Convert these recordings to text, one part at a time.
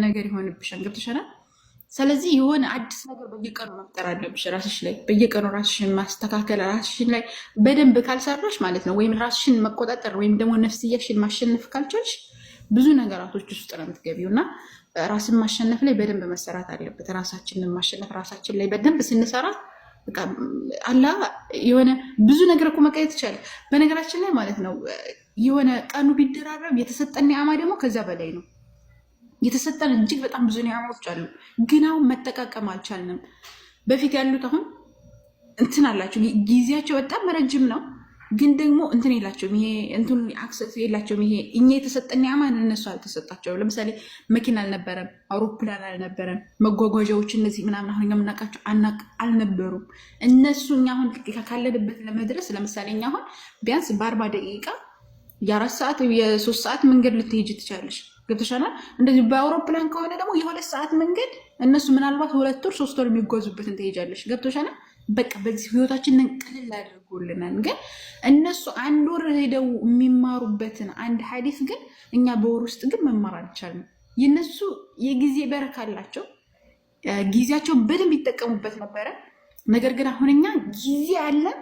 ነገር ይሆንብሻል። ገብቶሻል? ስለዚህ የሆነ አዲስ ነገር በየቀኑ መፍጠር አለብሽ። ራስሽ ላይ በየቀኑ ራስሽን ማስተካከል፣ ራስሽን ላይ በደንብ ካልሰራሽ ማለት ነው፣ ወይም ራስሽን መቆጣጠር ወይም ደግሞ ነፍስያሽን ማሸነፍ ካልቻልሽ ብዙ ነገራቶች ውስጥ ነው የምትገቢው እና ራስን ማሸነፍ ላይ በደንብ መሰራት አለበት። ራሳችንን ማሸነፍ ራሳችን ላይ በደንብ ስንሰራ አላ የሆነ ብዙ ነገር እኮ መቀየር ይቻላል። በነገራችን ላይ ማለት ነው የሆነ ቀኑ ቢደራረብ የተሰጠን ኒዓማ ደግሞ ከዛ በላይ ነው። የተሰጠን እጅግ በጣም ብዙ ኒዓማዎች አሉ፣ ግን አሁን መጠቃቀም አልቻልንም። በፊት ያሉት አሁን እንትን አላቸው፣ ጊዜያቸው በጣም ረጅም ነው፣ ግን ደግሞ እንትን የላቸውም። ይሄ እንትን አክሰስ የላቸውም። ይሄ እኛ የተሰጠን ኒዓማ እነሱ አልተሰጣቸውም። ለምሳሌ መኪና አልነበረም፣ አውሮፕላን አልነበረም፣ መጓጓዣዎች እነዚህ ምናምን አሁን የምናውቃቸው አልነበሩም። እነሱ እኛ አሁን ካለንበት ለመድረስ ለምሳሌ እኛ አሁን ቢያንስ በ40 ደቂቃ የ4 ሰዓት የ3 ሰዓት መንገድ ልትሄጅ ትችላለሽ። ገብተሻል? እንደዚህ በአውሮፕላን ከሆነ ደግሞ የ2 ሰዓት መንገድ እነሱ ምናልባት 2 ወር 3 ወር የሚጓዙበትን ትሄጃለሽ። ገብተሻል? በቃ በዚህ ህይወታችንን ቅልል አድርጎልናል። ግን እነሱ 1 ወር ሄደው የሚማሩበትን አንድ ሐዲስ ግን እኛ በወር ውስጥ ግን መማር አልቻልንም። የነሱ የጊዜ በረካ አላቸው፣ ጊዜያቸውን በደንብ ይጠቀሙበት ነበረ። ነገር ግን አሁን እኛ ጊዜ አለን፣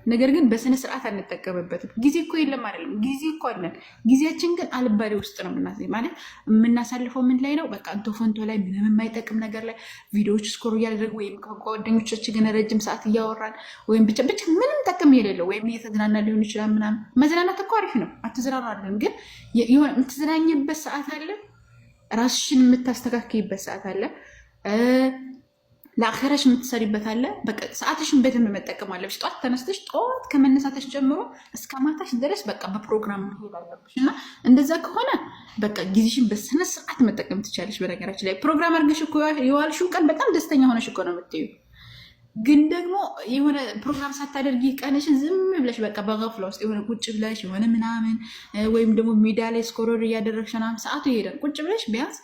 ነገር ግን በስነ ስርዓት አንጠቀምበትም። ጊዜ እኮ የለም አይደለም፣ ጊዜ እኮ አለን። ጊዜያችን ግን አልባሌ ውስጥ ነው ማለት የምናሳልፈው። ምን ላይ ነው? በቃ እንቶ ፈንቶ ላይ ምንም የማይጠቅም ነገር ላይ ቪዲዮዎች ስኮር እያደረግ ወይም ከጓደኞቻችን ግን ረጅም ሰዓት እያወራን ወይም ብቻ ምንም ጠቅም የሌለው ወይም እየተዝናና ሊሆን ይችላል ምናምን። መዝናናት እኮ አሪፍ ነው፣ አትዝናናለን። ግን የሆነ የምትዝናኝበት ሰዓት አለ፣ ራስሽን የምታስተካክይበት ሰዓት አለ፣ ለአኼራሽ የምትሰሪበት አለ። በቃ ሰዓትሽን በደንብ መጠቀም አለብሽ። ጠዋት ተነስተሽ ጠዋት ከመነሳተሽ ጀምሮ እስከ ማታሽ ድረስ በቃ በፕሮግራም መሄድ አለብሽ እና እንደዛ ከሆነ በቃ ጊዜሽን በስነ ስርዓት መጠቀም ትቻለሽ። በነገራችን ላይ ፕሮግራም አድርገሽ እኮ የዋልሽው ቀን በጣም ደስተኛ ሆነሽ እኮ ነው የምትዩ። ግን ደግሞ የሆነ ፕሮግራም ሳታደርጊ ቀንሽን ዝም ብለሽ በቃ በገፍላ ውስጥ የሆነ ቁጭ ብለሽ የሆነ ምናምን ወይም ደግሞ ሜዳ ላይ ስኮሮር እያደረግሽ ምናምን ሰዓቱ ይሄዳል። ቁጭ ብለሽ ቢያንስ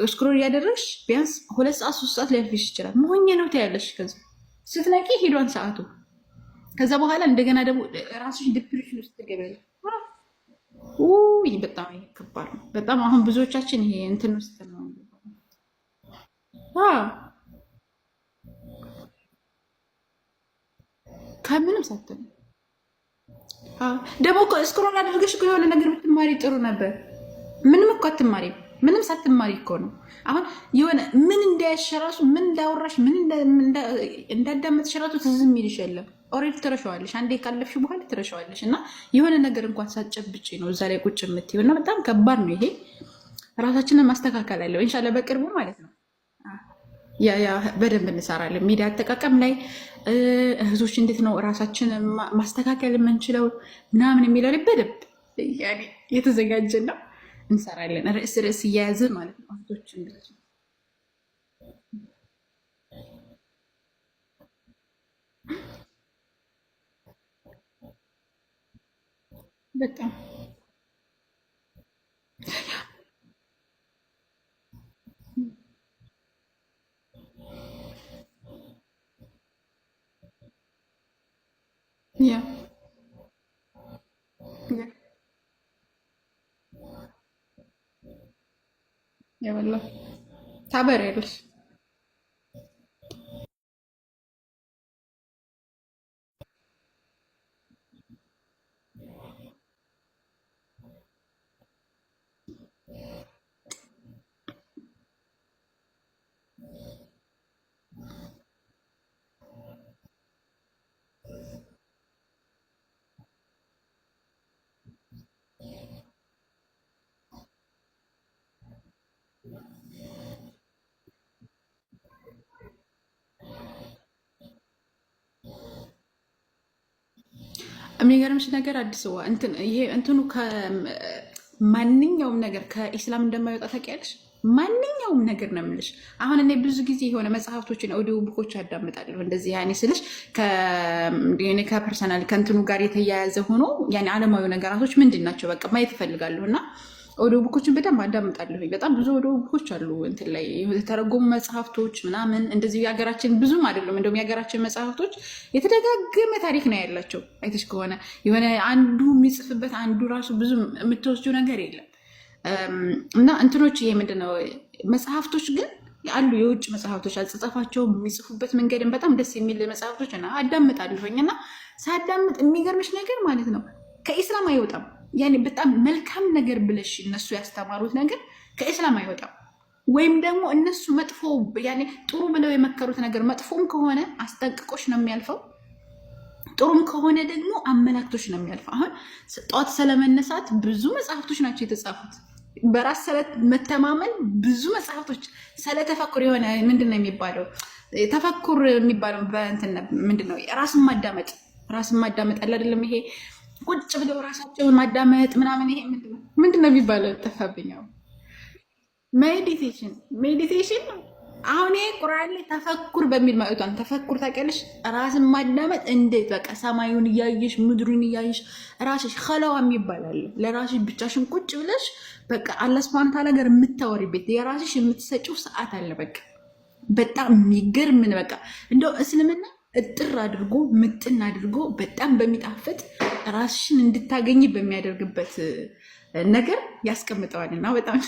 ስክሮል እያደረግሽ ቢያንስ 2 ሰዓት 3 ሰዓት ሊያልፍሽ ይችላል። መሆኜ ነው ትያለሽ። ከዛ ስትነቂ ሄዷን ሰዓቱ። ከዛ በኋላ እንደገና ደግሞ ራስሽ ዲፕሬሽን ውስጥ ትገቢያለሽ። በጣም ከባድ ነው። በጣም አሁን ብዙዎቻችን ይሄ እንትን ውስጥ ነው ከምንም ሳትል ደግሞ ስክሮል አድርገሽ የሆነ ነገር ብትማሪ ጥሩ ነበር። ምንም እኮ አትማሪም። ምንም ሳትማሪ እኮ ነው አሁን የሆነ ምን እንዳያሽ ራሱ ምን እንዳወራሽ ምን እንዳዳመጥሽ ራሱ ትዝም ይልሽ የለም። ኦሬዲ ትረሻዋለሽ። አንዴ ካለፍሽ በኋላ ትረሻዋለሽ። እና የሆነ ነገር እንኳን ሳትጨብጪ ነው እዛ ላይ ቁጭ የምትይው። እና በጣም ከባድ ነው ይሄ። ራሳችንን ማስተካከል አለው ኢንሻላህ በቅርቡ ማለት ነው። ያ በደንብ እንሰራለን። ሚዲያ አጠቃቀም ላይ እህቶች እንዴት ነው ራሳችንን ማስተካከል የምንችለው ምናምን የሚለው ላይ በደንብ የተዘጋጀን ነው እንሰራለን። ርዕስ እያያዝን ማለት ነው። እህቶች በጣም ያበላ ታበሪያለሽ። የሚገርምሽ ነገር አዲስ ዋ ይሄ እንትኑ ከማንኛውም ነገር ከኢስላም እንደማይወጣ ታውቂያለሽ። ማንኛውም ነገር ነው የምልሽ። አሁን እኔ ብዙ ጊዜ የሆነ መጽሐፍቶችን ኦዲዮ ቡኮች አዳምጣለሁ። እንደዚህ ያኔ ስልሽ ከፐርሰናል ከእንትኑ ጋር የተያያዘ ሆኖ ያኔ ዓለማዊ ነገራቶች ምንድን ናቸው በቃ ማየት እፈልጋለሁ እና ኦዲዮ ቡኮችን በደንብ አዳምጣለሁ። በጣም ብዙ ኦዲዮ ቡኮች አሉ እንትን ላይ የተተረጎሙ መጽሐፍቶች ምናምን እንደዚህ የሀገራችን ብዙም አይደሉም። እንደውም የሀገራችን መጽሐፍቶች የተደጋገመ ታሪክ ነው ያላቸው። አይተሽ ከሆነ የሆነ አንዱ የሚጽፍበት አንዱ ራሱ ብዙ የምትወስዱ ነገር የለም። እና እንትኖች ይሄ ምንድነው መጽሐፍቶች ግን አሉ የውጭ መጽሐፍቶች አጽጻፋቸው የሚጽፉበት መንገድን በጣም ደስ የሚል መጽሐፍቶች እና አዳምጣለሁኝ እና ሳዳምጥ የሚገርምሽ ነገር ማለት ነው ከኢስላም አይወጣም። ያኔ በጣም መልካም ነገር ብለሽ እነሱ ያስተማሩት ነገር ከኢስላም አይወጣም። ወይም ደግሞ እነሱ መጥፎ ያኔ ጥሩ ብለው የመከሩት ነገር መጥፎም ከሆነ አስጠንቅቆሽ ነው የሚያልፈው፣ ጥሩም ከሆነ ደግሞ አመላክቶች ነው የሚያልፈው። አሁን ጠዋት ስለመነሳት ብዙ መጽሐፍቶች ናቸው የተጻፉት። በራስ ስለመተማመን ብዙ መጽሐፍቶች፣ ስለተፈኩር የሆነ ምንድን ነው የሚባለው ተፈኩር የሚባለው በእንትን ምንድን ነው ራስን ማዳመጥ አለ አይደለም? ይሄ ቁጭ ብለው ራሳቸውን ማዳመጥ ምናምን ይሄ ምንድን ነው የሚባለው? ጠፋብኛው። ሜዲቴሽን አሁን ይሄ ቁርአን ላይ ተፈኩር በሚል ማለቷን ተፈኩር ታውቂያለሽ? ራስን ማዳመጥ እንዴት በቃ ሰማዩን እያየሽ ምድሩን እያየሽ ራስሽ ኸለዋ የሚባል አለ። ለራስሽ ብቻሽን ቁጭ ብለሽ በቃ አላህ ሱብሃነሁ ወተዓላ ጋር የምታወሪበት የራስሽ የምትሰጪው ሰዓት አለ። በቃ በጣም የሚገርም በቃ እንደው እስልምና እጥር አድርጎ ምጥን አድርጎ በጣም በሚጣፍጥ ራስሽን እንድታገኝ በሚያደርግበት ነገር ያስቀምጠዋልና በጣም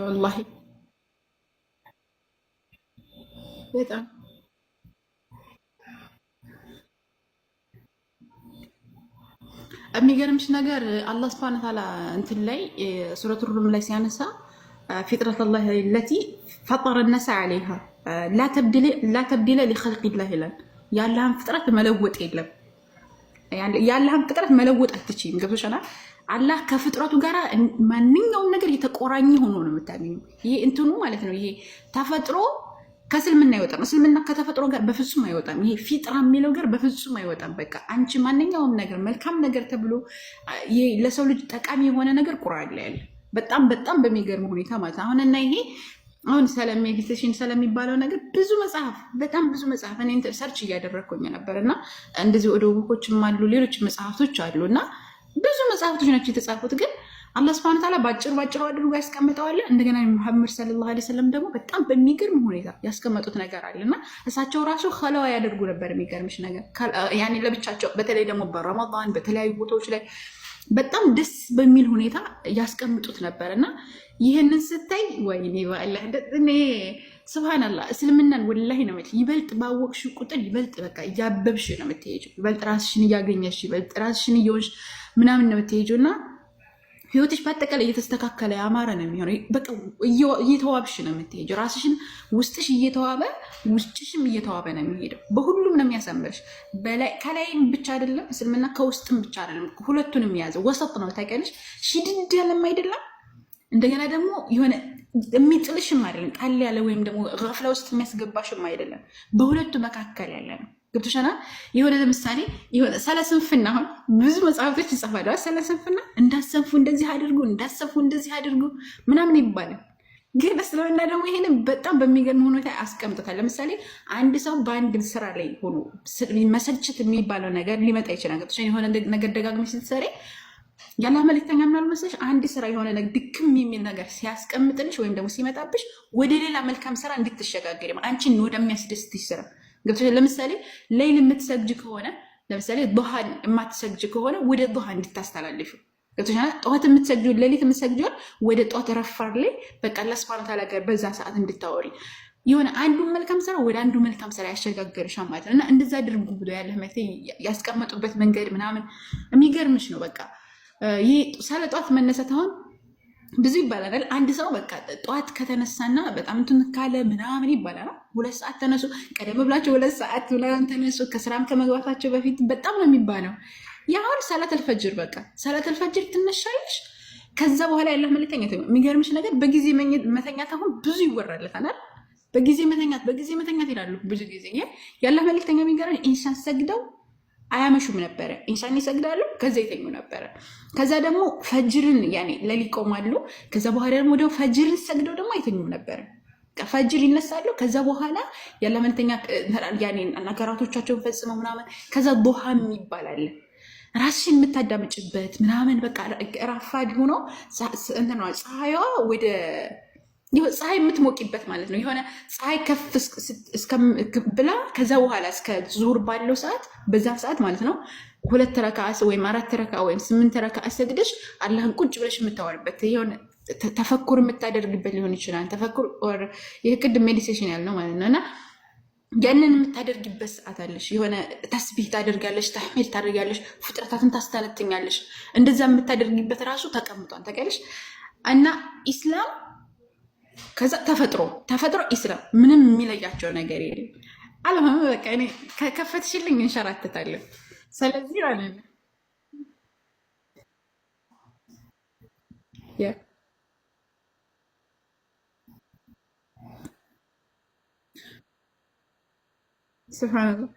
ወላሂ በጣም የሚገርምሽ ነገር አላህ ሱብሓነሁ ወተዓላ እንትን ላይ ሱረቱ ሩም ላይ ሲያነሳ ፊጥረት ላህ ለቲ ፈጠረ ነሳ ዓለይሃ ላ ተብዲለ ሊኸልቂላህ ይላል። ያለህን ፍጥረት መለወጥ የለም። ያለህን ፍጥረት መለወጥ አትችይም። ገብቶሻል? አላህ ከፍጥረቱ ጋር ማንኛውም ነገር የተቆራኘ ሆኖ ነው የምታገኘው። ይሄ እንትኑ ማለት ነው። ይሄ ተፈጥሮ ከእስልምና አይወጣም። እስልምና ከተፈጥሮ ጋር በፍጹም አይወጣም። ይሄ ፊጥራ የሚለው ጋር በፍጹም አይወጣም። በቃ አንቺ ማንኛውም ነገር መልካም ነገር ተብሎ ለሰው ልጅ ጠቃሚ የሆነ ነገር ቁርአን ላይ አለ። በጣም በጣም በሚገርም ሁኔታ ማለት አሁን እና ይሄ አሁን ስለ ሜዲቴሽን ስለሚባለው ነገር ብዙ መጽሐፍ በጣም ብዙ መጽሐፍ እኔ ሰርች እያደረግኩኝ ነበር እና እንደዚህ ወደ ውቦችም አሉ ሌሎች መጽሐፍቶች አሉ እና ብዙ መጽሐፍቶች ናቸው የተጻፉት። ግን አላህ ሱብሃነሁ ወተዓላ ባጭሩ አድርጎ ያስቀምጠዋል። እንደገና ሙሐመድ ሰለላሁ ዐለይሂ ወሰለም ደግሞ በጣም በሚገርም ሁኔታ ያስቀመጡት ነገር አለና እሳቸው ራሱ ኸለዋ ያደርጉ ነበር። የሚገርምሽ ነገር ያኔ ለብቻቸው በተለይ ደግሞ በረመዳን በተለያዩ ቦታዎች ላይ በጣም ደስ በሚል ሁኔታ ያስቀምጡት ነበር እና ይህንን ስታይ ወይኔ ባላ እኔ ስብሃንአላህ እስልምናን ወላሂ ነው ይበልጥ ባወቅሽ ቁጥር ይበልጥ በቃ እያበብሽ ነው የምትሄጂው። ይበልጥ ራስሽን እያገኘሽ ይበልጥ ራስሽን እየሆንሽ ምናምን ነው የምትሄጂው እና ህይወትሽ በአጠቃላይ እየተስተካከለ ያማረ ነው የሚሆነው። በቃ እየተዋብሽ ነው የምትሄጂው። ራስሽን ውስጥሽ እየተዋበ ውስጥሽም እየተዋበ ነው የሚሄደው። በሁሉም ነው የሚያሳምርሽ። ከላይም ብቻ አይደለም እስልምና ከውስጥም ብቻ አይደለም፣ ሁለቱንም የያዘ ወሰጥ ነው። ታውቂያለሽ? ሽድድ ያለም አይደለም፣ እንደገና ደግሞ የሆነ የሚጥልሽም አይደለም፣ ጣል ያለ ወይም ደግሞ ገፍላ ውስጥ የሚያስገባሽም አይደለም። በሁለቱ መካከል ያለ ነው። ገብቶሻል? የሆነ ለምሳሌ የሆነ ስለ ስንፍና አሁን ብዙ መጽሐፍቶች ይጽፋሉ። ስለ ስንፍና እንዳሰንፉ እንደዚህ አድርጉ፣ እንዳሰፉ እንደዚህ አድርጉ ምናምን ይባላል። ግን እስልምና ደግሞ ይሄንን በጣም በሚገርም ሁኔታ አስቀምጦታል። ለምሳሌ አንድ ሰው በአንድ ስራ ላይ ሆኖ መሰልቸት የሚባለው ነገር ሊመጣ ይችላል። ገብቶሻል? የሆነ ነገር ደጋግመሽ ስትሰሪ ያለ መልክተኛ ምናምን መሰለሽ አንድ ስራ የሆነ ድክም የሚል ነገር ሲያስቀምጥልሽ ወይም ደግሞ ሲመጣብሽ ወደ ሌላ መልካም ስራ እንድትሸጋገሪ አንቺን ወደሚያስደስትሽ ስራ ገብቶሻል? ለምሳሌ ሌሊት የምትሰግጅ ከሆነ ለምሳሌ ዱሃን የማትሰግጅ ከሆነ ወደ ዱሃ እንድታስተላልፊ ገብቶሻል? ጠዋት የምትሰግጂው ሌሊት የምትሰግጂውን ወደ ጠዋት ረፋር ላይ በቃ አላህ ሱብሃነሁ ወተዓላ ጋር በዛ ሰዓት እንድታወሪ የሆነ አንዱን መልካም ስራ ወደ አንዱ መልካም ስራ ያሸጋገርሻል ማለት ነው። እና እንደዛ አድርጉ ብሎ ያለ ያስቀመጡበት መንገድ ምናምን የሚገርምሽ ነው። በቃ ይህ ስለ ጠዋት መነሳት አሁን ብዙ ይባላል። አንድ ሰው በቃ ጠዋት ከተነሳና በጣም እንትን ካለ ምናምን ይባላል። 2 ሰዓት ተነሱ፣ ቀደም ብላቸው 2 ሰዓት ምናምን ተነሱ፣ ከስራም ከመግባታቸው በፊት በጣም ነው የሚባለው። ያሁን ሰላተል ፈጅር በቃ ሰላተል ፈጅር ትነሻለሽ። ከዛ በኋላ ያለው መልክተኛ የሚገርምሽ ነገር በጊዜ መተኛት አሁን ብዙ ይወራለታል። በጊዜ መተኛት ይላሉ ብዙ ጊዜ ያለ መልክተኛ የሚገርም ኢንሻን ሰግደው አያመሹም ነበረ። ኢንሻን ይሰግዳሉ፣ ከዛ ይተኙ ነበረ። ከዛ ደግሞ ፈጅርን ያኔ ለሊት ይቆማሉ። ከዛ በኋላ ደግሞ ወደ ፈጅርን ሰግደው ደግሞ አይተኙም ነበረ። ፈጅር ይነሳሉ። ከዛ በኋላ ያለ መልተኛ ያኔ ነገራቶቻቸውን ፈጽመው ምናምን ከዛ ዱሃም ይባላል ራስሽን የምታዳምጭበት ምናምን በቃ ራፋድ ሆኖ ፀሐይዋ ወደ ፀሐይ የምትሞቂበት ማለት ነው። የሆነ ፀሐይ ከፍ ብላ ከዛ በኋላ እስከ ዙር ባለው ሰዓት በዛ ሰዓት ማለት ነው 2 ረካዓ ወይም 4 ረካዓ ወይም 8 ረካዓ ሰግደሽ አላህን ቁጭ ብለሽ የምታወርበት የሆነ ተፈኩር የምታደርግበት ሊሆን ይችላል። ተፈኩር ይህ ቅድም ሜዲቴሽን ያልነው ማለት ነው። እና ያንን የምታደርግበት ሰዓት አለሽ። የሆነ ተስቢህ ታደርጋለሽ፣ ተሕሚድ ታደርጋለሽ፣ ፍጥረታትን ታስተነትኛለሽ። እንደዛ የምታደርግበት ራሱ ተቀምጧል ታውቂያለሽ። እና ኢስላም ከዛ ተፈጥሮ ኢስላም ምንም የሚለያቸው ነገር የለም። አለማም በቃ እኔ ከከፈትሽልኝ እንሸራተታለሁ። ስለዚህ ማለት ስብሓንላህ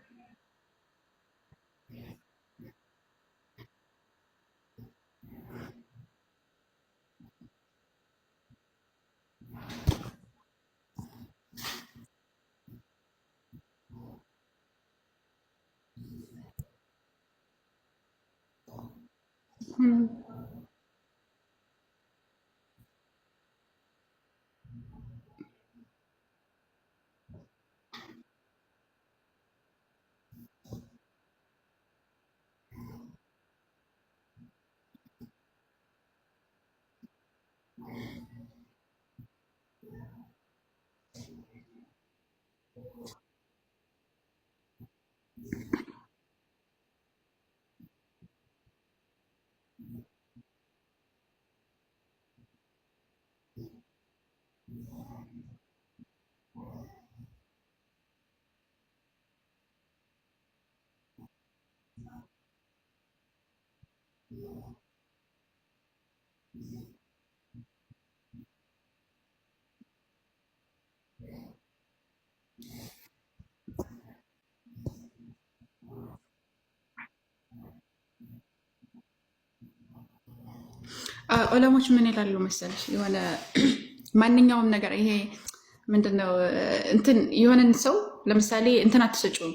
ዑለሞች ምን ይላሉ መሰለሽ? የሆነ ማንኛውም ነገር ይሄ ምንድነው እንትን የሆነን ሰው ለምሳሌ እንትን አትሰጪው፣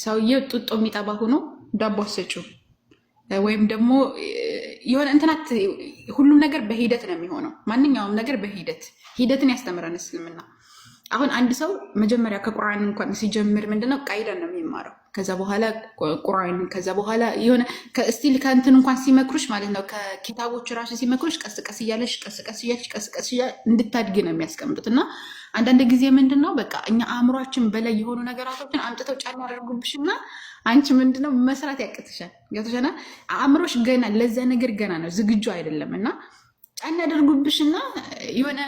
ሰውዬው ጡጦ የሚጠባ ሆኖ ዳቦ አትሰጪው፣ ወይም ደግሞ የሆነ እንትናት ሁሉም ነገር በሂደት ነው የሚሆነው። ማንኛውም ነገር ሂደትን ያስተምረን እስልምና። አሁን አንድ ሰው መጀመሪያ ከቁርአን እንኳን ሲጀምር ምንድነው ቃይዳን ነው የሚማረው። ከዛ በኋላ ቁርአን ከዛ በኋላ የሆነ ስቲል ከእንትን እንኳን ሲመክሩሽ ማለት ነው ከኪታቦች ራሱ ሲመክሩሽ ቀስቀስ እያለሽ እንድታድግ ነው የሚያስቀምጡት። እና አንዳንድ ጊዜ ምንድነው በቃ እኛ አእምሯችን በላይ የሆኑ ነገራቶችን አምጥተው ጫና ያደርጉብሽና አንቺ ምንድነው መስራት ያቅትሻል። ገብቶሻል? አእምሮሽ ገና ለዛ ነገር ገና ነው ዝግጁ አይደለም። እና ጫና ያደርጉብሽና የሆነ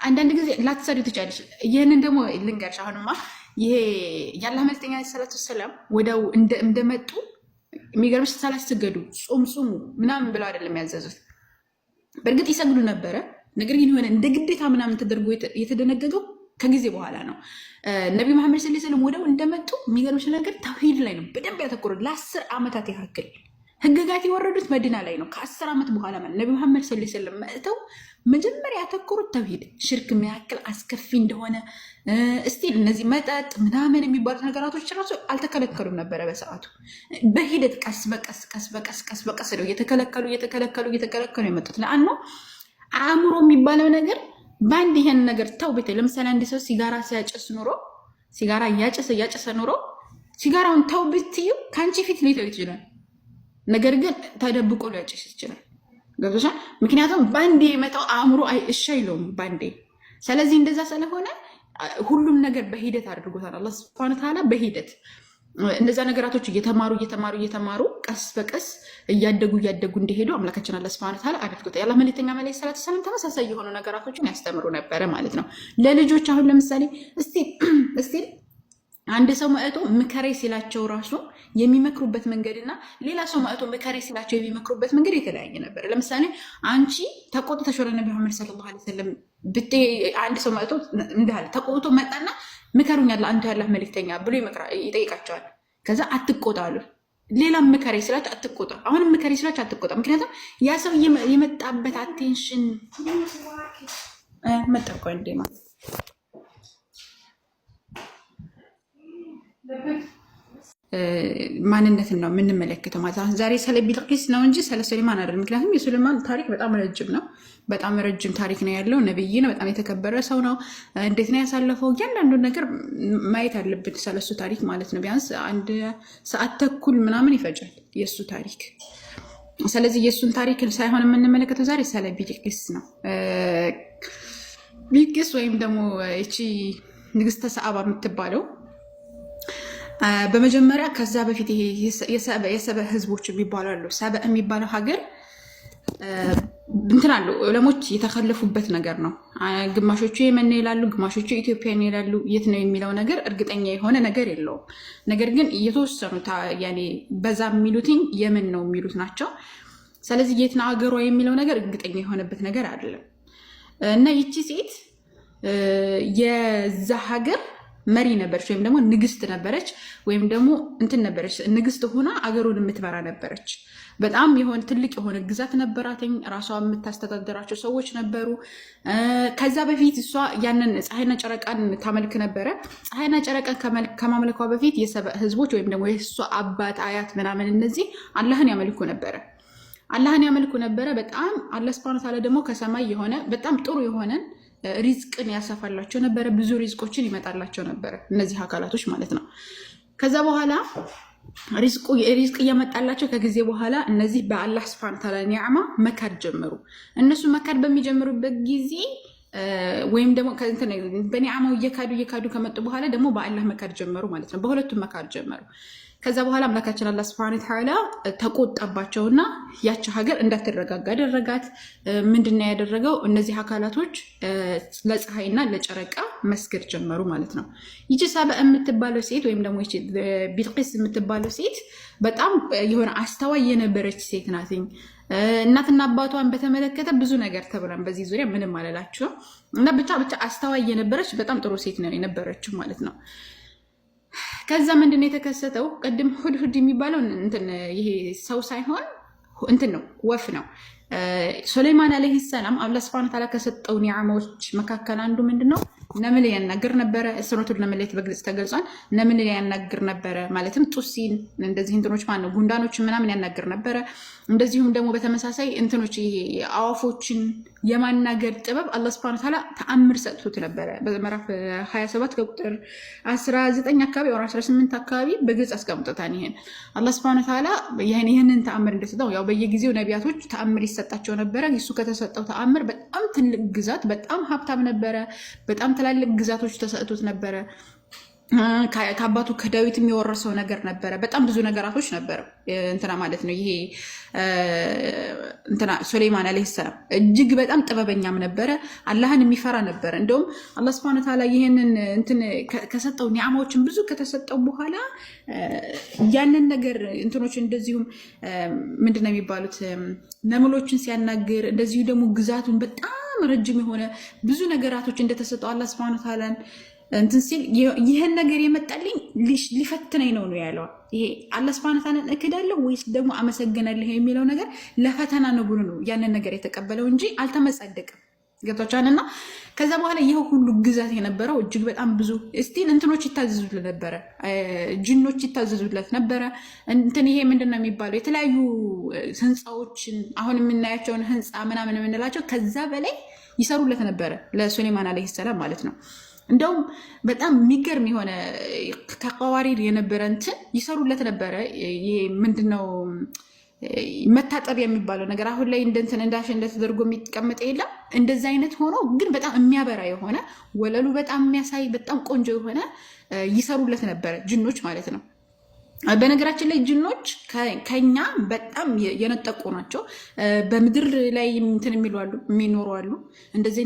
አንዳንድ ጊዜ ላትሰሪ ትችላለሽ። ይህንን ደግሞ ልንገርሽ። አሁንማ ይሄ የአላህ መልክተኛ ሰላቱ ሰላም ወደው እንደመጡ የሚገርምሽ ሳላስገዱ ጾሙ ምናምን ብለው አይደለም ያዘዙት። በእርግጥ ይሰግዱ ነበረ። ነገር ግን የሆነ እንደ ግዴታ ምናምን ተደርጎ የተደነገገው ከጊዜ በኋላ ነው። ነቢ መሐመድ ሰለላሁ ዐለይሂ ወሰለም ወደው እንደመጡ የሚገርምሽ ነገር ተውሂድ ላይ ነው በደንብ ያተኮሩት። ለ10 ዓመታት ያክል ህግጋት የወረዱት መዲና ላይ ነው። ከ10 ዓመት በኋላ ማለት ነቢ መሐመድ ሰለላሁ ዐለይሂ ወሰለም መጥተው መጀመሪያ ያተኮሩት ተውሂድ፣ ሽርክ ምን ያክል አስከፊ እንደሆነ እስቲል እነዚህ መጠጥ ምናምን የሚባሉት ነገራቶች ራሱ አልተከለከሉም ነበረ በሰዓቱ። በሂደት ቀስ በቀስ ነው እየተከለከሉ የመጡት። ለአኖ አእምሮ የሚባለው ነገር በአንድ ይሄን ነገር ተው ቤት። ለምሳሌ አንድ ሰው ሲጋራ እያጨሰ ኑሮ ሲጋራውን ተው ብትዩ ከአንቺ ፊት ሊተው ይችላል። ነገር ግን ተደብቆ ሊያጨስ ይችላል። ገብቶሻል? ምክንያቱም ባንዴ የመጣው አእምሮ እሺ አይለውም ባንዴ። ስለዚህ እንደዛ ስለሆነ ሁሉም ነገር በሂደት አድርጎታል አላህ ሱብሓነሁ ወተዓላ። በሂደት እነዛ ነገራቶች እየተማሩ ቀስ በቀስ እያደጉ እንዲሄዱ አምላካችን አላህ ሱብሓነሁ ወተዓላ አድርጎታል። ያላህ መልእክተኛ ዓለይሂ ሰላቱ ወሰላም ተመሳሳይ የሆኑ ነገራቶችን ያስተምሩ ነበረ ማለት ነው ለልጆች። አሁን ለምሳሌ እስቲ አንድ ሰው መጥቶ ምከሬ ሲላቸው ራሱ የሚመክሩበት መንገድና ሌላ ሰው መጥቶ ምከሬ ሲላቸው የሚመክሩበት መንገድ የተለያየ ነበር። ለምሳሌ አንቺ ተቆጥተሽ ወደ ነብዩ መሐመድ ሰለላሁ ዐለይሂ ወሰለም አንድ ሰው መጥቶ እንዳለ ተቆጥቶ መጣና ምከሩኛል አንተ ያላህ መልእክተኛ ብሎ ይጠይቃቸዋል። ከዛ አትቆጣሉ ሌላም ምከሬ ስላች አትቆጣ። አሁንም ምከሬ ስላች አትቆጣ። ምክንያቱም ያ ሰው የመጣበት አቴንሽን መጠቆ እንደማ ማንነትን ነው የምንመለከተው ማለት ነው። ዛሬ ስለ ቢልቂስ ነው እንጂ ስለ ሱሌማን አይደለም። ምክንያቱም የሱሌማን ታሪክ በጣም ረጅም ነው። በጣም ረጅም ታሪክ ነው ያለው። ነብይ ነው። በጣም የተከበረ ሰው ነው። እንዴት ነው ያሳለፈው? እያንዳንዱን ነገር ማየት አለብን ስለሱ ታሪክ ማለት ነው። ቢያንስ 1 ሰዓት ተኩል ምናምን ይፈጃል የእሱ ታሪክ። ስለዚህ የእሱን ታሪክ ሳይሆን የምንመለከተው ዛሬ ስለ ቢልቂስ ነው። ቢልቂስ ወይም ደግሞ እቺ ንግስተ ሰአባ የምትባለው በመጀመሪያ ከዛ በፊት ይሄ የሰበ ህዝቦች የሚባሉ አሉ። ሰበ የሚባለው ሀገር እንትን አሉ ዑለሞች የተከለፉበት ነገር ነው። ግማሾቹ የመን ይላሉ፣ ግማሾቹ ኢትዮጵያ ይላሉ። የት ነው የሚለው ነገር እርግጠኛ የሆነ ነገር የለውም። ነገር ግን የተወሰኑ ያኔ በዛ የሚሉትኝ የመን ነው የሚሉት ናቸው። ስለዚህ የት ነው ሀገሯ የሚለው ነገር እርግጠኛ የሆነበት ነገር አይደለም። እና ይቺ ሴት የዛ ሀገር መሪ ነበረች፣ ወይም ደግሞ ንግስት ነበረች፣ ወይም ደግሞ እንትን ነበረች። ንግስት ሆና አገሩን የምትመራ ነበረች። በጣም የሆነ ትልቅ የሆነ ግዛት ነበራትኝ። ራሷ የምታስተዳደራቸው ሰዎች ነበሩ። ከዛ በፊት እሷ ያንን ፀሐይና ጨረቃን ታመልክ ነበረ። ፀሐይና ጨረቃን ከማምለኳ በፊት የሰበእ ህዝቦች ወይም ደግሞ የእሷ አባት አያት ምናምን እነዚህ አላህን ያመልኩ ነበረ። በጣም አላህ ሱብሃነሁ ወተዓላ ደግሞ ከሰማይ የሆነ በጣም ጥሩ የሆነን ሪዝቅን ያሰፋላቸው ነበረ። ብዙ ሪዝቆችን ይመጣላቸው ነበረ እነዚህ አካላቶች ማለት ነው። ከዛ በኋላ ሪዝቅ እየመጣላቸው ከጊዜ በኋላ እነዚህ በአላህ ሱብሃነሁ ወተዓላ ኒዕማ መካድ ጀመሩ። እነሱ መካድ በሚጀምሩበት ጊዜ ወይም ደግሞ በኒዕማው እየካዱ ከመጡ በኋላ ደግሞ በአላህ መካድ ጀመሩ ማለት ነው። በሁለቱም መካድ ጀመሩ። ከዛ በኋላ አምላካችን አላህ ሱብሃነሁ ወተዓላ ተቆጣባቸውና ያቺ ሀገር እንዳትረጋጋ አደረጋት። ምንድነው ያደረገው? እነዚህ አካላቶች ለፀሐይና ለጨረቃ መስገድ ጀመሩ ማለት ነው። ይቺ ሰበእ የምትባለው ሴት ወይም ደግሞ ቢልቂስ የምትባለው ሴት በጣም የሆነ አስተዋይ የነበረች ሴት ናትኝ። እናትና አባቷን በተመለከተ ብዙ ነገር ተብሏል። በዚህ ዙሪያ ምንም አልላችሁም። እና ብቻ አስተዋይ የነበረች በጣም ጥሩ ሴት ነው የነበረችው ማለት ነው። ከዛ ምንድነው የተከሰተው? ቅድም ሁድሁድ የሚባለው ይሄ ሰው ሳይሆን እንትን ነው፣ ወፍ ነው። ሱሌማን አለይሂ ሰላም አላህ ሱብሃነሁ ወተዓላ ከሰጠው ኒዕማዎች መካከል አንዱ ምንድነው? ነምን ያናግር ነበረ። ሱረቱል ነምን ላይ በግልጽ ተገልጿል። ነምን ያናግር ነበረ ማለትም ጡሲን እንደዚህ እንትኖች ማለት ጉንዳኖች ምናምን ያናግር ነበረ። እንደዚሁም ደግሞ በተመሳሳይ እንትኖች ይሄ አዋፎችን የማናገር ጥበብ አላህ ሱብሃነሁ ወተዓላ ተአምር ሰጥቶት ነበረ። በምዕራፍ 27 ከቁጥር 19 አካባቢ ወራ 18 አካባቢ በግልጽ አስቀምጦታል። ይሄን አላህ ሱብሃነሁ ወተዓላ ይሄንን ተአምር እንደሰጠው ያው በየጊዜው ነቢያቶች ተአምር ይሰጣቸው ነበረ። እሱ ከተሰጠው ተአምር በጣም ትልቅ ግዛት፣ በጣም ሀብታም ነበረ። በጣም ትላልቅ ግዛቶች ተሰጥቶት ነበረ። ከአባቱ ከዳዊት የሚወረሰው ነገር ነበረ። በጣም ብዙ ነገራቶች ነበረ እንትና ማለት ነው። ይሄ እንትና ሱሌማን አለይሂ ሰላም እጅግ በጣም ጥበበኛም ነበረ። አላህን የሚፈራ ነበረ። እንደውም አላህ ሱብሃነሁ ወተዓላ ይሄንን እንትን ከሰጠው ኒዕማዎችን ብዙ ከተሰጠው በኋላ ያንን ነገር እንትኖች እንደዚሁም ምንድነው የሚባሉት ነምሎችን ሲያናግር እንደዚሁ ደግሞ ግዛቱን በጣም ረጅም የሆነ ብዙ ነገራቶች እንደተሰጠው አላህ ሱብሃነሁ ወተዓላ እንትን ሲል ይህን ነገር የመጣልኝ ሊፈትነኝ ነው ያለው። ይሄ አላህ ሱብሃነሁ ወተዓላ እክዳለሁ ወይስ ደግሞ አመሰግናለሁ የሚለው ነገር ለፈተና ነው ብሎ ነው ያንን ነገር የተቀበለው እንጂ አልተመጻደቅም። ገብቷችኋልና ከዛ በኋላ ይሄ ሁሉ ግዛት የነበረው እጅግ በጣም ብዙ ስቲል እንትኖች ይታዘዙለት ነበረ፣ ጅኖች ይታዘዙለት ነበረ። እንትን ይሄ ምንድነው የሚባለው የተለያዩ ህንፃዎችን አሁን የምናያቸውን ህንፃ ምናምን የምንላቸው ከዛ በላይ ይሰሩለት ነበረ ለሱሌማን አለይሂ ሰላም ማለት ነው። እንደውም በጣም የሚገርም የሆነ ከቀዋሪር የነበረ እንትን ይሰሩለት ነበረ። ይሄ ምንድነው መታጠቢያ የሚባለው ነገር አሁን ላይ እንደንትን እንዳሽ እንደተደርጎ የሚቀመጥ የለም። እንደዚህ አይነት ሆኖ ግን በጣም የሚያበራ የሆነ ወለሉ በጣም የሚያሳይ በጣም ቆንጆ የሆነ ይሰሩለት ነበረ ጅኖች ማለት ነው። በነገራችን ላይ ጅኖች ከኛ በጣም የነጠቁ ናቸው። በምድር ላይ እንትን የሚኖሩ አሉ፣ እንደዚህ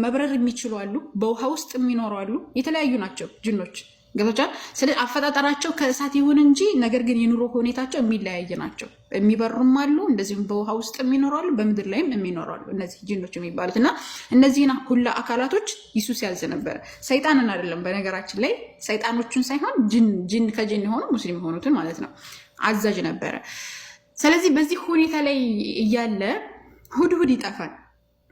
መብረር የሚችሉ አሉ፣ በውሃ ውስጥ የሚኖሩ አሉ። የተለያዩ ናቸው ጅኖች ገብቶቻል። ስለዚህ አፈጣጠራቸው ከእሳት ይሁን እንጂ ነገር ግን የኑሮ ሁኔታቸው የሚለያይ ናቸው። የሚበሩም አሉ፣ እንደዚሁም በውሃ ውስጥ የሚኖሩ አሉ፣ በምድር ላይም የሚኖሩ አሉ። እነዚህ ጅኖች የሚባሉት እና እነዚህን ሁላ አካላቶች ኢየሱስ ያዝ ነበረ። ሰይጣንን አይደለም በነገራችን ላይ ሰይጣኖቹን ሳይሆን ጅን ከጅን የሆኑ ሙስሊም የሆኑትን ማለት ነው። አዛዥ ነበረ። ስለዚህ በዚህ ሁኔታ ላይ እያለ ሁድሁድ ይጠፋል።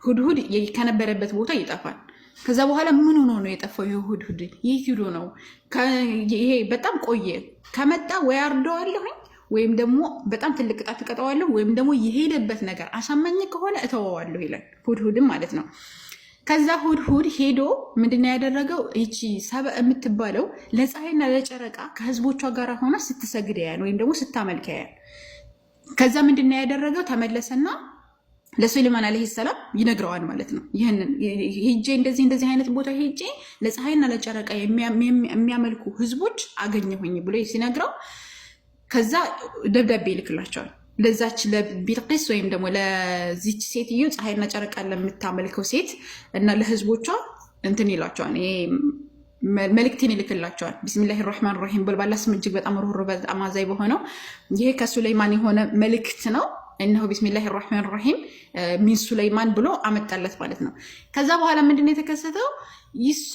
ሁድሁድ ከነበረበት ቦታ ይጠፋል። ከዛ በኋላ ምን ሆኖ ነው የጠፋው? ይሄ ሁድሁድ ይህ ሂዶ ነው። ይሄ በጣም ቆየ። ከመጣ ወይ አርደዋለሁኝ ወይም ደግሞ በጣም ትልቅ ቅጣት እቀጠዋለሁ ወይም ደግሞ የሄደበት ነገር አሳማኝ ከሆነ እተወዋለሁ ይላል። ሁድሁድም ማለት ነው። ከዛ ሁድሁድ ሄዶ ምንድነው ያደረገው? ይቺ ሰብእ የምትባለው ለፀሐይና ለጨረቃ ከህዝቦቿ ጋር ሆና ስትሰግድ ያያን ወይም ደግሞ ስታመልክ ያያን። ከዛ ምንድነው ያደረገው? ተመለሰና ለሱሌማን ዓለይሂ ሰላም ይነግረዋል ማለት ነው። ይህንን ሄጄ እንደዚህ አይነት ቦታ ሄጄ ለፀሐይና ለጨረቃ የሚያመልኩ ህዝቦች አገኘሁኝ ብሎ ሲነግረው ከዛ ደብዳቤ ይልክላቸዋል ለዛች ለቢልቂስ ወይም ደግሞ ለዚች ሴትዮ ፀሐይና ጨረቃ ለምታመልከው ሴት እና ለህዝቦቿ እንትን ይሏቸዋል። መልእክትን ይልክላቸዋል። ቢስሚላሂ ራህማን ራሂም ብሎ ባላ ስም እጅግ በጣም ሩህሩህ በጣም አዛኝ በሆነው ይሄ ከሱሌማን የሆነ መልእክት ነው። እነሆ ቢስሚላሂ ራህማን ራሂም ሚን ሱሌማን ብሎ አመጣለት ማለት ነው። ከዛ በኋላ ምንድነው የተከሰተው? ይሷ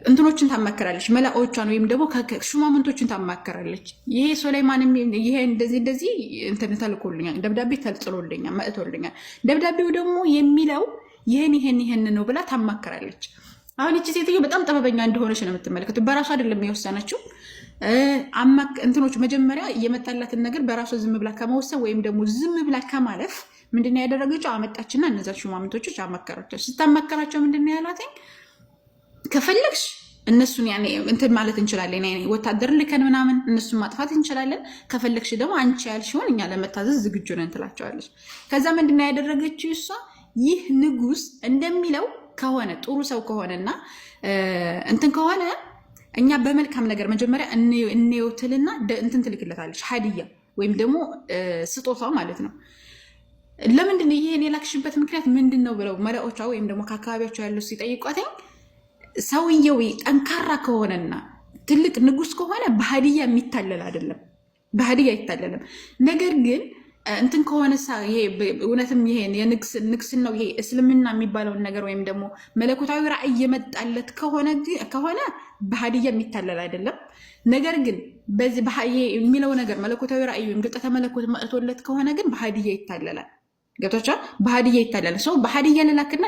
እንትኖችን ታማከራለች፣ መላእክቶቿን ወይም ደግሞ ሹማምንቶችን ታማከራለች። ይሄ ሱሌማን ይሄ እንደዚህ እንትን ተልኮልኛል፣ ደብዳቤ ተልጥሎልኛል፣ መጥቶልኛል፣ ደብዳቤው ደግሞ የሚለው ይሄን ነው ብላ ታማከራለች። አሁን እቺ ሴትዮ በጣም ጥበበኛ እንደሆነች ነው የምትመለከቱ። በራሷ አይደለም የወሰነችው። እንትኖች መጀመሪያ የመጣላትን ነገር በራሷ ዝም ብላ ከመወሰን ወይም ደግሞ ዝም ብላ ከማለፍ ምንድነው ያደረገችው? አመጣችና እነዛ ሹማምንቶች አማከራቸው። ስታማከራቸው ምንድነው ያላትኝ? ከፈለግሽ እነሱን ያኔ እንትን ማለት እንችላለን፣ ያኔ ወታደር ልከን ምናምን እነሱን ማጥፋት እንችላለን። ከፈለግሽ ደግሞ አንቺ ያልሽውን እኛ ለመታዘዝ ዝግጁ ነን ትላቸዋለች። ከዛ ምንድነው ያደረገችው እሷ? ይህ ንጉስ እንደሚለው ከሆነ ጥሩ ሰው ከሆነና እንትን ከሆነ እኛ በመልካም ነገር መጀመሪያ እንየውትልና እንትን ትልክለታለች፣ ሀዲያ ወይም ደግሞ ስጦታ ማለት ነው። ለምንድን ነው ይሄን የላክሽበት ምክንያት ምንድን ነው ብለው መላእክቶቿ ወይም ደግሞ ከአካባቢያቸው ያለው ሲጠይቋትኝ ሰውየው ጠንካራ ከሆነና ትልቅ ንጉስ ከሆነ በሀዲያ የሚታለል አይደለም፣ በሀዲያ አይታለልም። ነገር ግን እንትን ከሆነ ይሄ እውነትም ይሄ ንግስናው ይሄ እስልምና የሚባለውን ነገር ወይም ደግሞ መለኮታዊ ራእይ የመጣለት ከሆነ በሀዲያ የሚታለል አይደለም። ነገር ግን በዚህ የሚለው ነገር መለኮታዊ ራእይ ወይም ግልጠተ መለኮት መጥቶለት ከሆነ ግን በሀዲያ ይታለላል። ገብቶቻ? በሀዲያ ይታለላል። ሰው በሀዲያ ልላክና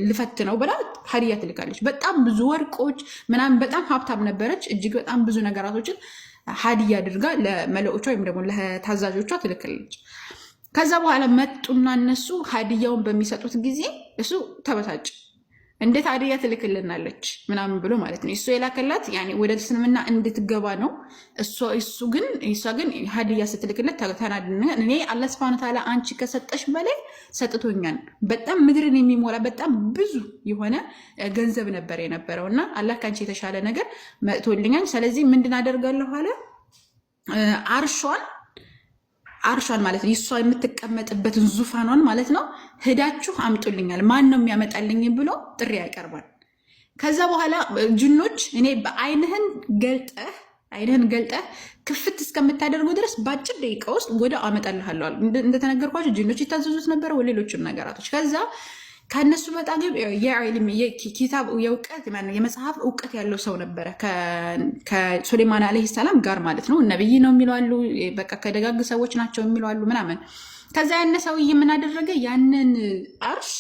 ልፈት ነው ብላ ሀዲያ ትልካለች። በጣም ብዙ ወርቆች ምናምን፣ በጣም ሀብታም ነበረች። እጅግ በጣም ብዙ ነገራቶችን ሀዲያ አድርጋ ለመላእክቶቿ ወይም ደግሞ ለታዛዦቿ ትልክለች። ከዛ በኋላ መጡና እነሱ ሀዲያውን በሚሰጡት ጊዜ እሱ ተበሳጭ። እንዴት ሀዲያ ትልክልናለች ምናምን ብሎ ማለት ነው። እሱ የላከላት ያኔ ወደ እስልምና እንድትገባ ነው። እሷ ግን ሀዲያ ስትልክለት ተናድነ። እኔ አላህ ሱብሃነሁ ወተዓላ አንቺ ከሰጠሽ በላይ ሰጥቶኛል። በጣም ምድርን የሚሞላ በጣም ብዙ የሆነ ገንዘብ ነበር የነበረው እና አላህ ከአንቺ የተሻለ ነገር መጥቶልኛል። ስለዚህ ምንድን አደርጋለሁ አለ አርሿን ማለት ነው፣ እሷ የምትቀመጥበትን ዙፋኗን ማለት ነው፣ ሄዳችሁ አምጡልኛል፣ ማን ነው የሚያመጣልኝ ብሎ ጥሪ ያቀርባል። ከዛ በኋላ ጅኖች እኔ በአይንህን ገልጠህ ክፍት እስከምታደርጉ ድረስ በአጭር ደቂቃ ውስጥ ወደ አመጣልሃለሁ። እንደተነገርኳቸው ጅኖች ይታዘዙት ነበረ፣ ሌሎችም ነገራቶች። ከዛ ከእነሱ በጣም ኪታብ የእውቀት የመጽሐፍ እውቀት ያለው ሰው ነበረ ከሱሌማን ዓለይሂ ሰላም ጋር ማለት ነው። ነብይ ነው የሚለዋሉ፣ በቃ ከደጋግ ሰዎች ናቸው የሚለዋሉ ምናምን። ከዛ ያነ ሰውዬ ምን አደረገ? ያንን አርሽ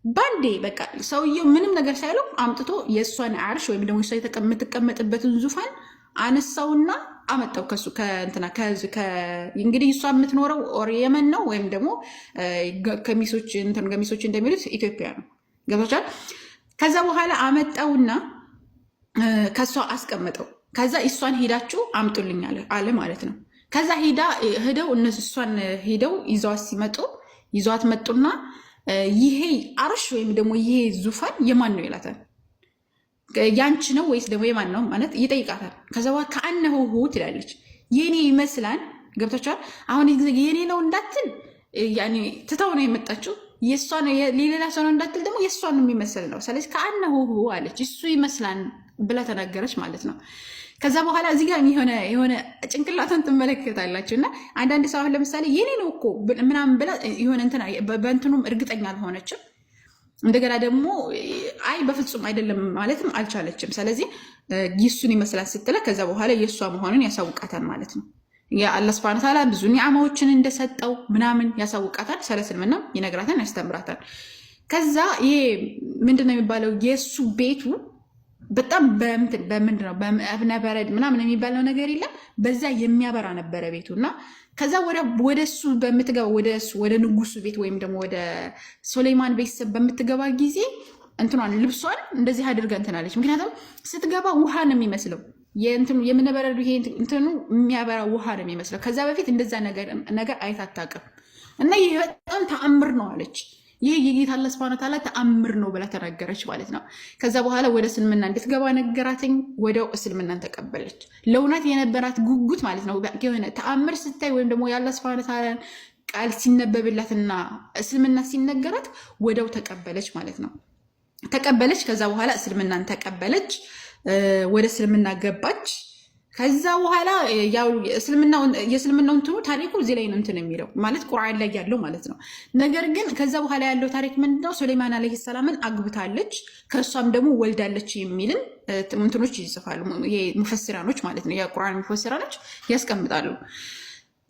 ባንዴ በቃ ሰውዬው ምንም ነገር ሳይለው አምጥቶ የእሷን አርሽ ወይም ደግሞ የምትቀመጥበትን ዙፋን አነሳውና አመጣው ከሱ ከእንትና እንግዲህ እሷ የምትኖረው ኦር የመን ነው ወይም ደግሞ ገሚሶች እንደሚሉት ኢትዮጵያ ነው። ገብቶቻል? ከዛ በኋላ አመጣውና ከሷ አስቀመጠው። ከዛ እሷን ሄዳችሁ አምጡልኝ አለ ማለት ነው። ከዛ ሄደው እነሱ እሷን ሄደው ይዟት መጡና ይሄ አርሽ ወይም ደግሞ ይሄ ዙፋን የማን ነው ይላታል። ያንቺ ነው ወይስ ደግሞ የማን ነው ማለት ይጠይቃታል። ከዛ ከአነሁ ትላለች፣ የኔ ይመስላል። ገብቶቻል? አሁን የኔ ነው እንዳትል ትተው ነው የመጣችው። ሌላ ሰው ነው እንዳትል ደግሞ የእሷን የሚመስል ነው። ስለዚህ ከአነሁ አለች፣ እሱ ይመስላል ብላ ተናገረች ማለት ነው። ከዛ በኋላ እዚህ ጋር የሆነ ጭንቅላቷን ትመለከታላችሁ። እና አንዳንድ ሰው ለምሳሌ የኔ ነው እኮ ምናምን ብላ የሆነ በእንትኑም እርግጠኛ አልሆነችም። እንደገና ደግሞ አይ በፍጹም አይደለም ማለትም አልቻለችም። ስለዚህ ይሱን ይመስላል ስትለ ከዛ በኋላ የእሷ መሆኑን ያሳውቃታል ማለት ነው። የአላህ ሱብሓነሁ ወተዓላ ብዙ ኒዓማዎችን እንደሰጠው ምናምን ያሳውቃታል። ስለ እስልምና ይነግራታል፣ ያስተምራታል። ከዛ ይሄ ምንድነው የሚባለው የእሱ ቤቱ በጣም በምንድነው በእብነበረድ ምናምን የሚባለው ነገር የለም። በዛ የሚያበራ ነበረ ቤቱ እና ከዛ ወደ እሱ በምትገባ ወደ ንጉሱ ቤት ወይም ደግሞ ወደ ሱሌይማን ቤተሰብ በምትገባ ጊዜ እንትኗን ልብሷን እንደዚህ አድርጋ እንትናለች። ምክንያቱም ስትገባ ውሃ ነው የሚመስለው የምነበረዱ ይሄ እንትኑ የሚያበራ ውሃ ነው የሚመስለው። ከዛ በፊት እንደዛ ነገር አይታታቅም እና ይሄ በጣም ተአምር ነው አለች። ይሄ የጌታ አላህ ሱብሓነሁ ወተዓላ ተአምር ነው ብላ ተናገረች ማለት ነው። ከዛ በኋላ ወደ እስልምና እንድትገባ ነገራትኝ። ወደው እስልምናን ተቀበለች። ለእውነት የነበራት ጉጉት ማለት ነው የሆነ ተአምር ስታይ ወይም ደግሞ የአላህ ሱብሓነሁ ወተዓላ ቃል ሲነበብላትና እስልምና ሲነገራት ወደው ተቀበለች ማለት ነው። ተቀበለች። ከዛ በኋላ እስልምናን ተቀበለች። ወደ እስልምና ገባች። ከዛ በኋላ ያው የእስልምናው እንትኑ ታሪኩ እዚህ ላይ ነው እንትን የሚለው ማለት ቁርአን ላይ ያለው ማለት ነው። ነገር ግን ከዛ በኋላ ያለው ታሪክ ምንድነው? ሱሌይማን አለይሂ ሰላምን አግብታለች፣ ከእሷም ደግሞ ወልዳለች የሚልን እንትኖች ይጽፋሉ። ይሄ ሙፈሲራኖች ማለት ነው፣ የቁርአን ሙፈሲራኖች ያስቀምጣሉ።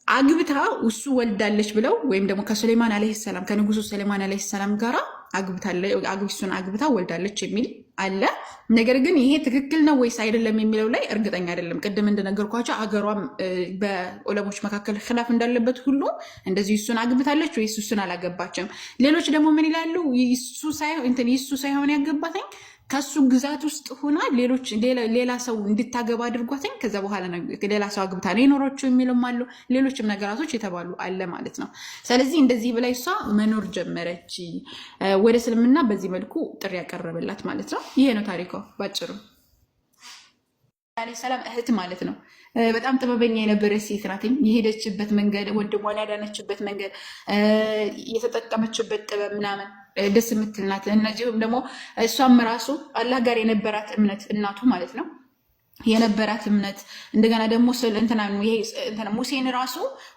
አግብታ እሱ ወልዳለች ብለው ወይም ደግሞ ከሱሌይማን አለይሂ ሰላም ከንጉሱ ሱሌይማን አለይሂ ሰላም ጋራ እሱን አግብታ ወልዳለች የሚል አለ። ነገር ግን ይሄ ትክክል ነው ወይስ አይደለም የሚለው ላይ እርግጠኛ አይደለም። ቅድም እንደነገርኳቸው አገሯም በዑለሞች መካከል ኺላፍ እንዳለበት ሁሉ እንደዚህ እሱን አግብታለች ወይስ እሱን አላገባችም። ሌሎች ደግሞ ምን ይላሉ? ይሱ ሳይሆን ያገባትኝ ከሱ ግዛት ውስጥ ሆና ሌላ ሰው እንድታገባ አድርጓትኝ ከዛ በኋላ ሌላ ሰው አግብታ ነው የኖረችው የሚሉም አሉ። ሌሎችም ነገራቶች የተባሉ አለ ማለት ነው። ስለዚህ እንደዚህ በላይ እሷ መኖር ጀመረች ወደ እስልምና በዚህ መልኩ ጥሪ ያቀረበላት ማለት ነው። ይሄ ነው ታሪኳ ባጭሩ። አለይሂ ሰላም እህት ማለት ነው። በጣም ጥበበኛ የነበረች ሴት ናት። የሄደችበት መንገድ፣ ወንድሟን ያዳነችበት መንገድ፣ የተጠቀመችበት ጥበብ ምናምን ደስ የምትልናት። እነዚሁም ደግሞ እሷም ራሱ አላህ ጋር የነበራት እምነት እናቱ ማለት ነው የነበራት እምነት እንደገና ደግሞ ሙሴን ራሱ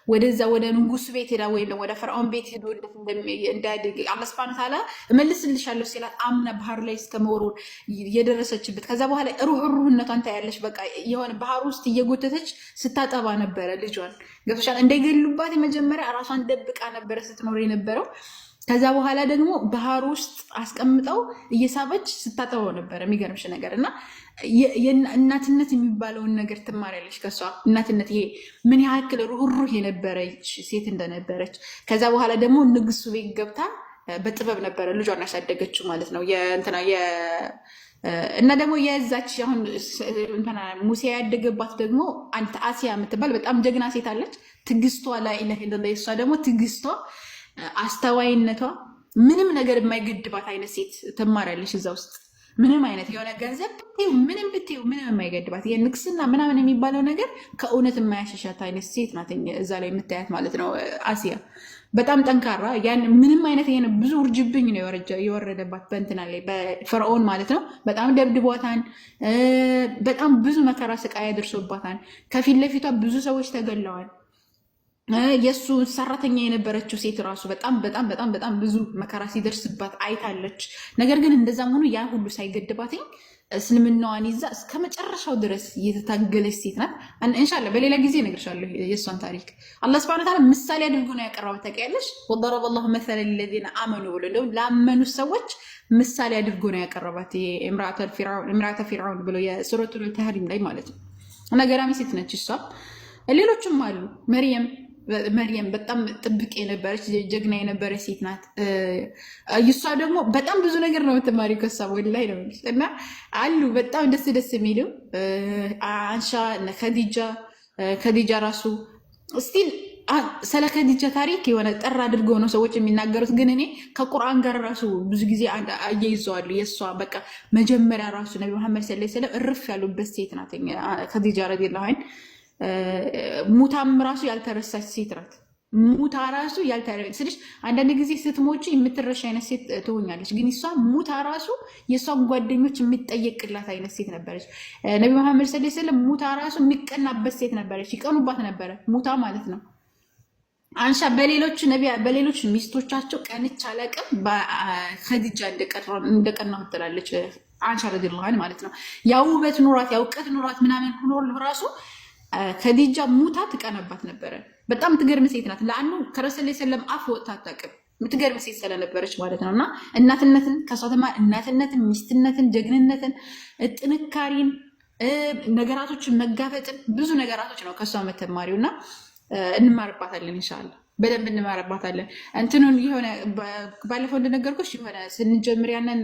ወደዛ ወደ ንጉሱ ቤት ሄዳ ወይም ወደ ፈርዖን ቤት ሄዶ እንዳያድግ አላህ ሱብሓነሁ ወተዓላ እመልስልሻለሁ ሲላት አምና ባህር ላይ እስከመወርወር የደረሰችበት። ከዛ በኋላ ሩህሩህነቷን ታያለሽ። በቃ የሆነ ባህር ውስጥ እየጎተተች ስታጠባ ነበረ ልጇን። ገብቶሻል? እንዳይገሉባት የመጀመሪያ ራሷን ደብቃ ነበረ ስትኖር የነበረው። ከዛ በኋላ ደግሞ ባህር ውስጥ አስቀምጠው እየሳበች ስታጠበው ነበር። የሚገርምሽ ነገር እና እናትነት የሚባለውን ነገር ትማሪያለሽ ከሷ እናትነት። ይሄ ምን ያክል ሩህሩህ የነበረች ሴት እንደነበረች። ከዛ በኋላ ደግሞ ንጉሱ ቤት ገብታ በጥበብ ነበረ ልጇን ያሳደገችው ማለት ነው። እና ደግሞ የዛች አሁን ሙሴ ያደገባት ደግሞ አንተ አሲያ የምትባል በጣም ጀግና ሴት አለች። ትግስቷ ላኢላሀ ኢለላህ። እሷ ደግሞ ትግስቷ አስተዋይነቷ ምንም ነገር የማይገድባት አይነት ሴት ትማሪያለሽ እዛ ውስጥ። ምንም አይነት የሆነ ገንዘብ ምንም ብትይው ምንም የማይገድባት የንግስና ምናምን የሚባለው ነገር ከእውነት የማያሸሻት አይነት ሴት ናት እዛ ላይ የምታያት ማለት ነው አሲያ። በጣም ጠንካራ ያን ምንም አይነት ይሄን ብዙ ውርጅብኝ ነው የወረደባት በእንትና ላይ በፈርዖን ማለት ነው። በጣም ደብድቧታን፣ በጣም ብዙ መከራ ስቃይ ያደርሶባታን። ከፊት ለፊቷ ብዙ ሰዎች ተገለዋል። የእሱ ሰራተኛ የነበረችው ሴት ራሱ በጣም በጣም በጣም በጣም ብዙ መከራ ሲደርስባት አይታለች። ነገር ግን እንደዛም ሆኖ ያ ሁሉ ሳይገድባትኝ እስልምናዋን ይዛ እስከ መጨረሻው ድረስ የተታገለች ሴት ናት። ኢንሻላህ በሌላ ጊዜ እነግርሻለሁ የእሷን ታሪክ። አላህ ሱብሓነሁ ወተዓላ ምሳሌ አድርጎ ነው ያቀረባት። ታውቂያለሽ? ወደረበ ላሁ መሰለን ለለዚነ አመኑ ብሎ እንደውም ላመኑ ሰዎች ምሳሌ አድርጎ ነው ያቀረባት። ኢምራተ ፊርዓውን ብሎ የሱረቱል ተህሪም ላይ ማለት ነው። እና ገራሚ ሴት ነች እሷ። ሌሎችም አሉ። መርየም በጣም ጥብቅ የነበረች ጀግና የነበረች ሴት ናት። እሷ ደግሞ በጣም ብዙ ነገር ነው የምትማሪው ከሷ ወላሂ ነው እና አሉ በጣም ደስ የሚሉ አንሻ ከዲጃ ራሱ ስቲል ስለ ከዲጃ ታሪክ የሆነ ጠር አድርገው ነው ሰዎች የሚናገሩት። ግን እኔ ከቁርአን ጋር ራሱ ብዙ ጊዜ አያይዘዋለሁ። የእሷ በቃ መጀመሪያ ራሱ ነቢ መሐመድ ሰለላሁ ዐለይሂ ወሰለም እርፍ ያሉበት ሴት ናት ከዲጃ ረዲየላሁ ዐንሃ። ሙታም ራሱ ያልተረሳች ሴት ናት። ሙታ ራሱ ያልተረሳች ስልሽ አንዳንድ ጊዜ ስትሞጪ የምትረሻ አይነት ሴት ትሆኛለች። ግን እሷ ሙታ ራሱ የእሷን ጓደኞች የሚጠየቅላት አይነት ሴት ነበረች። ነቢ መሐመድ ሰለላሁ ዐለይሂ ወሰለም ሙታ ራሱ የሚቀናበት ሴት ነበረች። ይቀኑባት ነበረ ሙታ ማለት ነው። አንሻ በሌሎች ሚስቶቻቸው ቀንች አላቅም በኸዲጃ እንደቀናሁ ትላለች አንሻ ረዲየላሁ ዐንሃ ማለት ነው። ያው ውበት ኑሯት ያው እውቀት ኑሯት ምናምን ሆኖ ራሱ ኸዲጃ ሙታ ትቀናባት ነበረ። በጣም ትገርም ሴት ናት። ለአኑ ከረሱል ሰለም አፍ ወጥታ አታውቅም። ምትገርም ሴት ስለነበረች ማለት ነው። እና እናትነትን ከሷተማ እናትነትን፣ ሚስትነትን፣ ጀግንነትን፣ ጥንካሬን፣ ነገራቶችን መጋፈጥን ብዙ ነገራቶች ነው ከሷ መተማሪው እና እንማርባታለን። ኢንሻአላህ በደንብ እንማርባታለን። እንትኑን የሆነ ባለፈው እንደነገርኩሽ የሆነ ስንጀምር ያንን